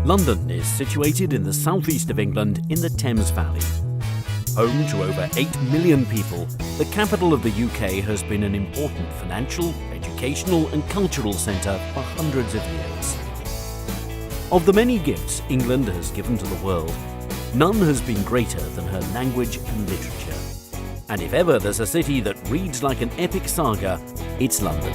London is situated in the southeast of England in the Thames Valley. Home to over 8 million people, the capital of the UK has been an important financial, educational and cultural centre for hundreds of years. Of the many gifts England has given to the world, none has been greater than her language and literature. And if ever there's a city that reads like an epic saga, it's London.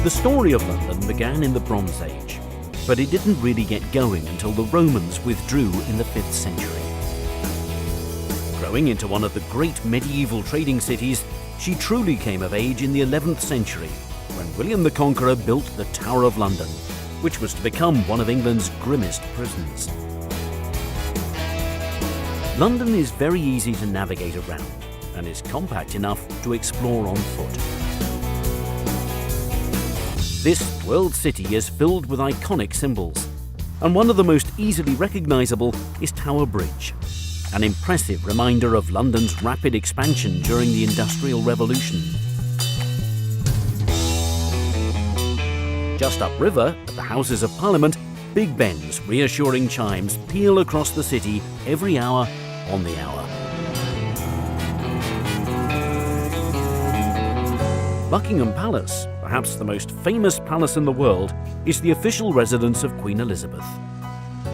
The story of London began in the Bronze Age, but it didn't really get going until the Romans withdrew in the 5th century. Growing into one of the great medieval trading cities, she truly came of age in the 11th century, when William the Conqueror built the Tower of London, which was to become one of England's grimmest prisons. London is very easy to navigate around and is compact enough to explore on foot. This world city is filled with iconic symbols, and one of the most easily recognisable is Tower Bridge, an impressive reminder of London's rapid expansion during the Industrial Revolution. Just upriver, at the Houses of Parliament, Big Ben's reassuring chimes peal across the city every hour on the hour. Buckingham Palace, perhaps the most famous palace in the world, is the official residence of Queen Elizabeth.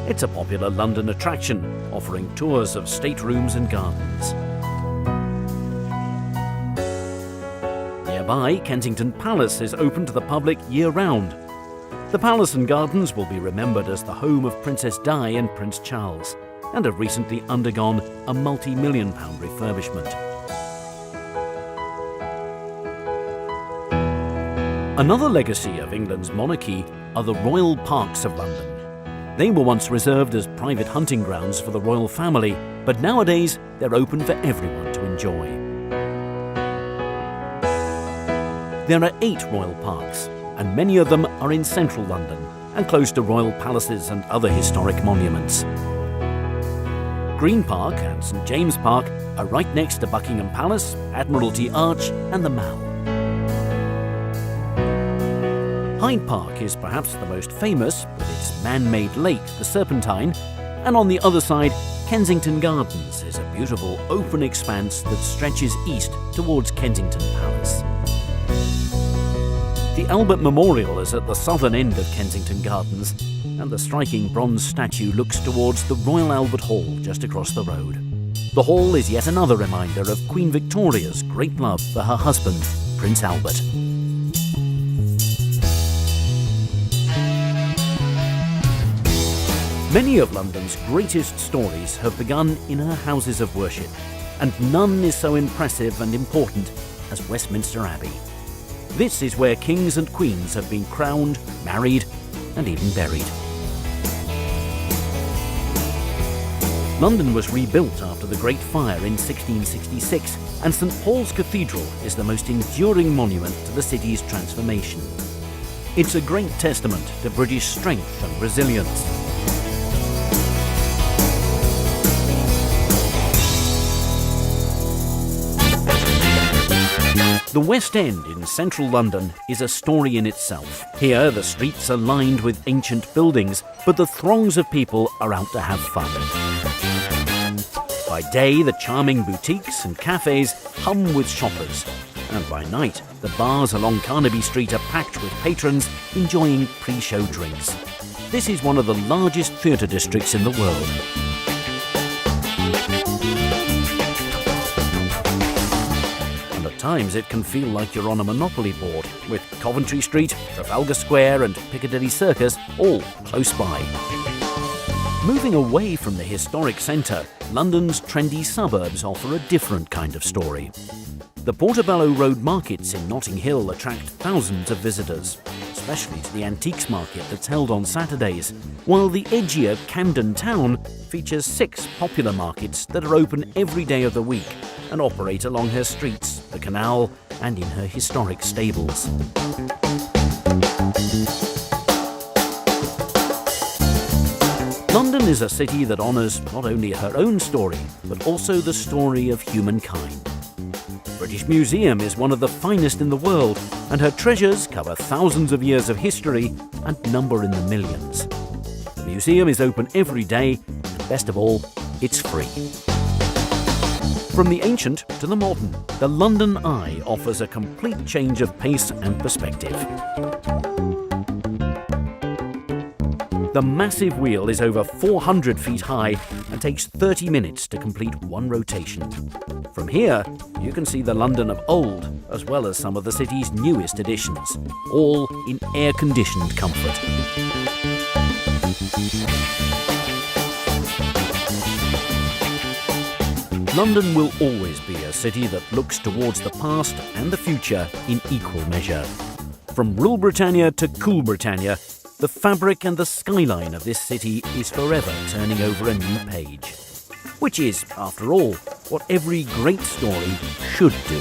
It's a popular London attraction, offering tours of staterooms and gardens. Nearby, Kensington Palace is open to the public year-round. The palace and gardens will be remembered as the home of Princess Di and Prince Charles, and have recently undergone a multi-million-pound refurbishment. Another legacy of England's monarchy are the royal parks of London. They were once reserved as private hunting grounds for the royal family, but nowadays they're open for everyone to enjoy. There are 8 royal parks, and many of them are in central London and close to royal palaces and other historic monuments. Green Park and St James Park are right next to Buckingham Palace, Admiralty Arch and the Mall. Hyde Park is perhaps the most famous, with its man-made lake, the Serpentine, and on the other side, Kensington Gardens is a beautiful open expanse that stretches east towards Kensington Palace. The Albert Memorial is at the southern end of Kensington Gardens, and the striking bronze statue looks towards the Royal Albert Hall just across the road. The hall is yet another reminder of Queen Victoria's great love for her husband, Prince Albert. Many of London's greatest stories have begun in her houses of worship, and none is so impressive and important as Westminster Abbey. This is where kings and queens have been crowned, married, and even buried. London was rebuilt after the Great Fire in 1666, and St Paul's Cathedral is the most enduring monument to the city's transformation. It's a great testament to British strength and resilience. The West End in central London is a story in itself. Here, the streets are lined with ancient buildings, but the throngs of people are out to have fun. By day, the charming boutiques and cafes hum with shoppers, and by night, the bars along Carnaby Street are packed with patrons enjoying pre-show drinks. This is one of the largest theatre districts in the world. At times it can feel like you're on a Monopoly board, with Coventry Street, Trafalgar Square and Piccadilly Circus all close by. Moving away from the historic centre, London's trendy suburbs offer a different kind of story. The Portobello Road markets in Notting Hill attract thousands of visitors, especially to the antiques market that's held on Saturdays, while the edgier Camden Town features 6 popular markets that are open every day of the week and operate along her streets, the canal, and in her historic stables. London is a city that honours not only her own story, but also the story of humankind. British Museum is one of the finest in the world, and her treasures cover thousands of years of history and number in the millions. The museum is open every day, and best of all, it's free. From the ancient to the modern, the London Eye offers a complete change of pace and perspective. The massive wheel is over 400 feet high and takes 30 minutes to complete one rotation. From here, you can see the London of old, as well as some of the city's newest additions, all in air-conditioned comfort. London will always be a city that looks towards the past and the future in equal measure. From Rule Britannia to Cool Britannia, the fabric and the skyline of this city is forever turning over a new page. Which is, after all, what every great story should do.